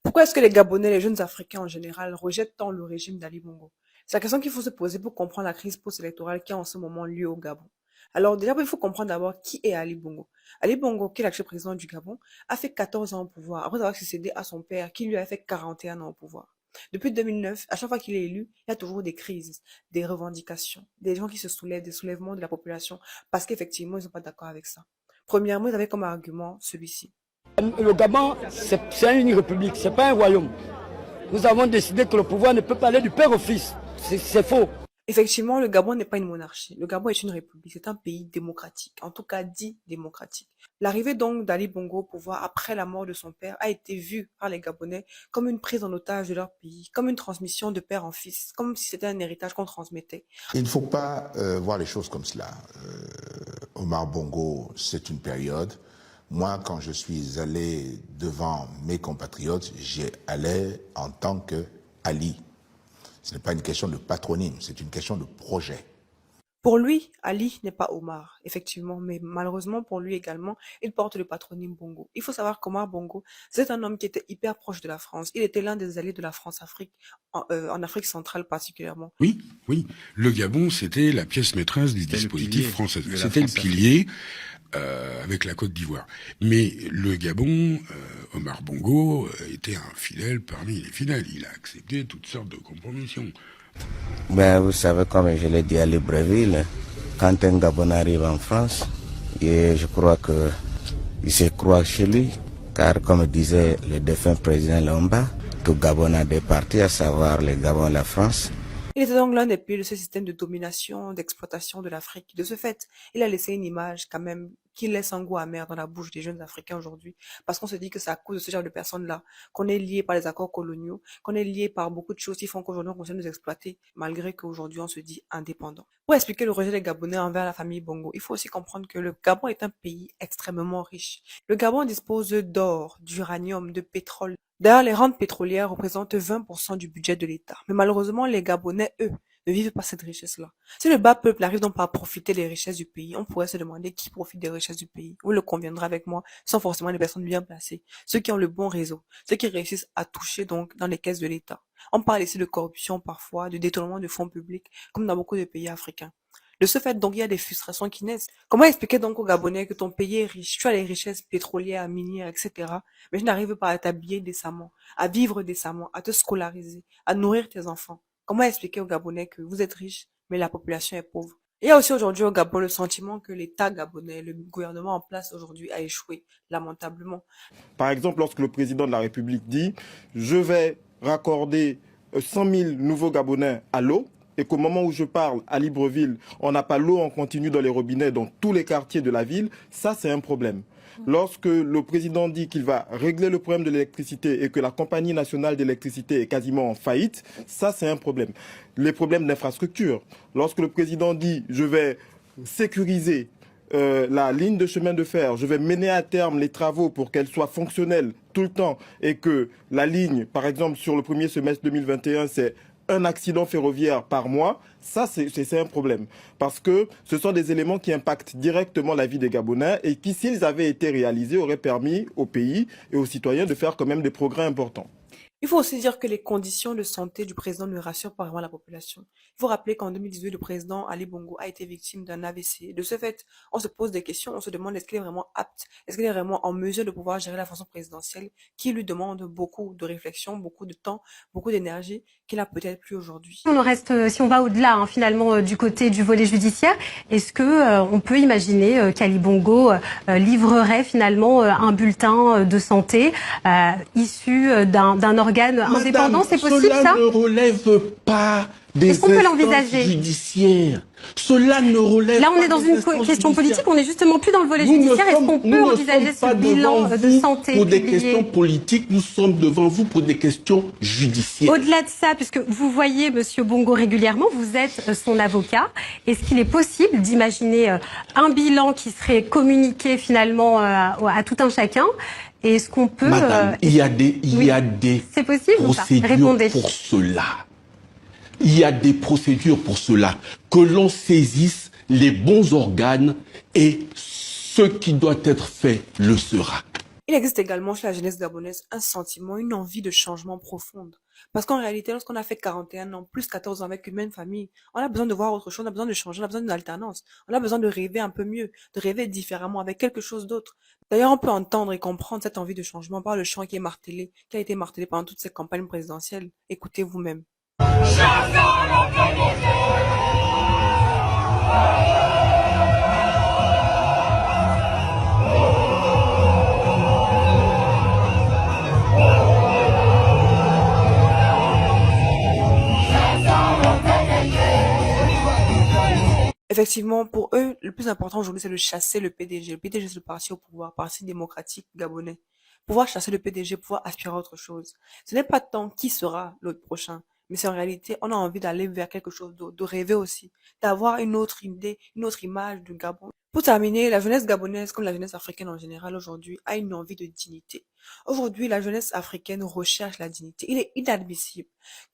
Pourquoi est-ce que les Gabonais, les jeunes Africains en général, rejettent tant le régime d'Ali Bongo? C'est la question qu'il faut se poser pour comprendre la crise post-électorale qui a en ce moment lieu au Gabon. Alors déjà, il faut comprendre d'abord qui est Ali Bongo. Ali Bongo, qui est l'actuel président du Gabon, a fait 14 ans au pouvoir, après avoir succédé à son père, qui lui a fait 41 ans au pouvoir. Depuis 2009, à chaque fois qu'il est élu, il y a toujours des crises, des revendications, des gens qui se soulèvent, des soulèvements de la population, parce qu'effectivement, ils ne sont pas d'accord avec ça. Premièrement, ils avaient comme argument celui-ci. Le Gabon, c'est une république, c'est pas un royaume. Nous avons décidé que le pouvoir ne peut pas aller du père au fils. C'est faux. Effectivement, le Gabon n'est pas une monarchie. Le Gabon est une république. C'est un pays démocratique, en tout cas dit démocratique. L'arrivée donc d'Ali Bongo au pouvoir après la mort de son père a été vue par les Gabonais comme une prise en otage de leur pays, comme une transmission de père en fils, comme si c'était un héritage qu'on transmettait. Il ne faut pas voir les choses comme cela. Omar Bongo, c'est une période. Moi, quand je suis allé devant mes compatriotes, j'y allais en tant qu'Ali. Ce n'est pas une question de patronyme, c'est une question de projet. Pour lui, Ali n'est pas Omar, effectivement, mais malheureusement pour lui également, il porte le patronyme Bongo. Il faut savoir qu'Omar Bongo, c'est un homme qui était hyper proche de la France. Il était l'un des alliés de la France-Afrique, en Afrique centrale particulièrement. Oui, oui. Le Gabon, c'était la pièce maîtresse du dispositif français. C'était le pilier avec la Côte d'Ivoire. Mais le Gabon, Omar Bongo, était un fidèle parmi les fidèles. Il a accepté toutes sortes de compromissions. Ben, vous savez, comme je l'ai dit à Libreville, quand un Gabonais arrive en France, et je crois qu'il se croit chez lui, car comme disait le défunt président Lomba, tout Gabon a des partis, à savoir le Gabon et la France. Il était donc l'un des piliers de ce système de domination, d'exploitation de l'Afrique. De ce fait, il a laissé une image quand même qui laisse un goût amer dans la bouche des jeunes Africains aujourd'hui. Parce qu'on se dit que c'est à cause de ce genre de personnes-là qu'on est lié par les accords coloniaux, qu'on est lié par beaucoup de choses qui font qu'aujourd'hui on continue de nous exploiter, malgré qu'aujourd'hui on se dit indépendant. Pour expliquer le rejet des Gabonais envers la famille Bongo, il faut aussi comprendre que le Gabon est un pays extrêmement riche. Le Gabon dispose d'or, d'uranium, de pétrole. D'ailleurs, les rentes pétrolières représentent 20% du budget de l'État. Mais malheureusement, les Gabonais, eux, ne vivent pas cette richesse-là. Si le bas peuple n'arrive donc pas à profiter des richesses du pays, on pourrait se demander qui profite des richesses du pays. Vous le conviendrez avec moi, sans forcément les personnes bien placées. Ceux qui ont le bon réseau, ceux qui réussissent à toucher donc dans les caisses de l'État. On parle ici de corruption parfois, de détournement de fonds publics, comme dans beaucoup de pays africains. De ce fait, donc, il y a des frustrations qui naissent. Comment expliquer donc aux Gabonais que ton pays est riche, tu as les richesses pétrolières, minières, etc., mais tu n'arrives pas à t'habiller décemment, à vivre décemment, à te scolariser, à nourrir tes enfants? Comment expliquer aux Gabonais que vous êtes riches, mais la population est pauvre? Il y a aussi aujourd'hui au Gabon le sentiment que l'État gabonais, le gouvernement en place aujourd'hui a échoué, lamentablement. Par exemple, lorsque le président de la République dit « Je vais raccorder 100 000 nouveaux Gabonais à l'eau », et qu'au moment où je parle, à Libreville, on n'a pas l'eau en continu dans les robinets, dans tous les quartiers de la ville, ça c'est un problème. Lorsque le président dit qu'il va régler le problème de l'électricité et que la compagnie nationale d'électricité est quasiment en faillite, ça c'est un problème. Les problèmes d'infrastructure. Lorsque le président dit « je vais sécuriser la ligne de chemin de fer, je vais mener à terme les travaux pour qu'elle soit fonctionnelle tout le temps et que la ligne, par exemple sur le premier semestre 2021, c'est un accident ferroviaire par mois, ça c'est un problème. Parce que ce sont des éléments qui impactent directement la vie des Gabonais et qui, s'ils avaient été réalisés, auraient permis au pays et aux citoyens de faire quand même des progrès importants. Il faut aussi dire que les conditions de santé du président ne rassurent pas vraiment la population. Il faut rappeler qu'en 2018, le président Ali Bongo a été victime d'un AVC. De ce fait, on se pose des questions, on se demande est-ce qu'il est vraiment apte, est-ce qu'il est vraiment en mesure de pouvoir gérer la fonction présidentielle qui lui demande beaucoup de réflexion, beaucoup de temps, beaucoup d'énergie qu'il a peut-être plus aujourd'hui. On en reste, si on va au-delà finalement du côté du volet judiciaire, est-ce que on peut imaginer qu'Ali Bongo livrerait finalement un bulletin de santé issu d'un organe indépendant? C'est possible ça? Cela ne relève pas des instances judiciaires. Cela ne relève Là, on pas est dans une question politique, on n'est justement plus dans le volet Nous judiciaire. Est-ce qu'on peut envisager ce bilan de santé pour des questions politiques, nous sommes devant vous pour des questions judiciaires. Au-delà de ça, puisque vous voyez Monsieur Bongo régulièrement, vous êtes son avocat, est-ce qu'il est possible d'imaginer un bilan qui serait communiqué finalement à tout un chacun? Et est-ce qu'on peut... Madame, il y a des c'est possible procédures pour cela. Il y a des procédures pour cela. Que l'on saisisse les bons organes et ce qui doit être fait le sera. Il existe également chez la jeunesse gabonaise un sentiment, une envie de changement profonde. Parce qu'en réalité, lorsqu'on a fait 41 ans, plus 14 ans avec une même famille, on a besoin de voir autre chose, on a besoin de changer, on a besoin d'une alternance, on a besoin de rêver un peu mieux, de rêver différemment avec quelque chose d'autre. D'ailleurs, on peut entendre et comprendre cette envie de changement par le chant qui est martelé, qui a été martelé pendant toutes ces campagnes présidentielles. Écoutez vous-même. Effectivement, pour eux, le plus important aujourd'hui, c'est de chasser le PDG. Le PDG, c'est le parti au pouvoir, parti démocratique gabonais. Pouvoir chasser le PDG, pouvoir aspirer à autre chose. Ce n'est pas tant qui sera l'autre prochain, mais c'est en réalité, on a envie d'aller vers quelque chose d'autre, de rêver aussi, d'avoir une autre idée, une autre image du Gabon. Pour terminer, la jeunesse gabonaise, comme la jeunesse africaine en général aujourd'hui, a une envie de dignité. Aujourd'hui, la jeunesse africaine recherche la dignité. Il est inadmissible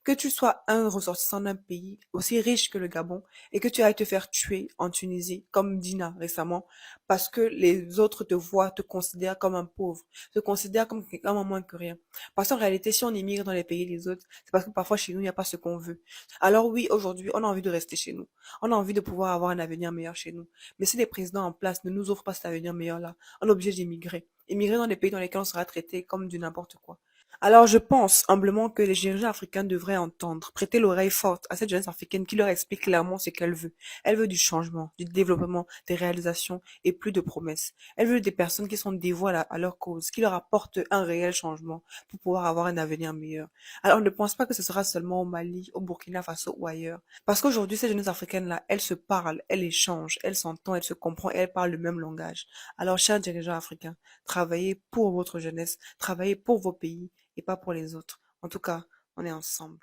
que tu sois un ressortissant d'un pays aussi riche que le Gabon et que tu ailles te faire tuer en Tunisie, comme Dina récemment, parce que les autres te voient, te considèrent comme un pauvre, te considèrent comme un moins que rien. Parce qu'en réalité, si on immigre dans les pays des autres, c'est parce que parfois chez nous, il n'y a pas ce qu'on veut. Alors oui, aujourd'hui, on a envie de rester chez nous. On a envie de pouvoir avoir un avenir meilleur chez nous. Mais si les présidents en place ne nous offrent pas cet avenir meilleur-là, on est obligé d'immigrer. Immigrer dans des pays dans lesquels on sera traité comme du n'importe quoi. Alors je pense humblement que les dirigeants africains devraient entendre, prêter l'oreille forte à cette jeunesse africaine qui leur explique clairement ce qu'elle veut. Elle veut du changement, du développement, des réalisations et plus de promesses. Elle veut des personnes qui sont dévouées à leur cause, qui leur apportent un réel changement pour pouvoir avoir un avenir meilleur. Alors ne pense pas que ce sera seulement au Mali, au Burkina Faso ou ailleurs. Parce qu'aujourd'hui, ces jeunesses africaines-là, elles se parlent, elles échangent, elles s'entendent, elles se comprennent, elles parlent le même langage. Alors, chers dirigeants africains, travaillez pour votre jeunesse, travaillez pour vos pays et pas pour les autres. En tout cas, on est ensemble.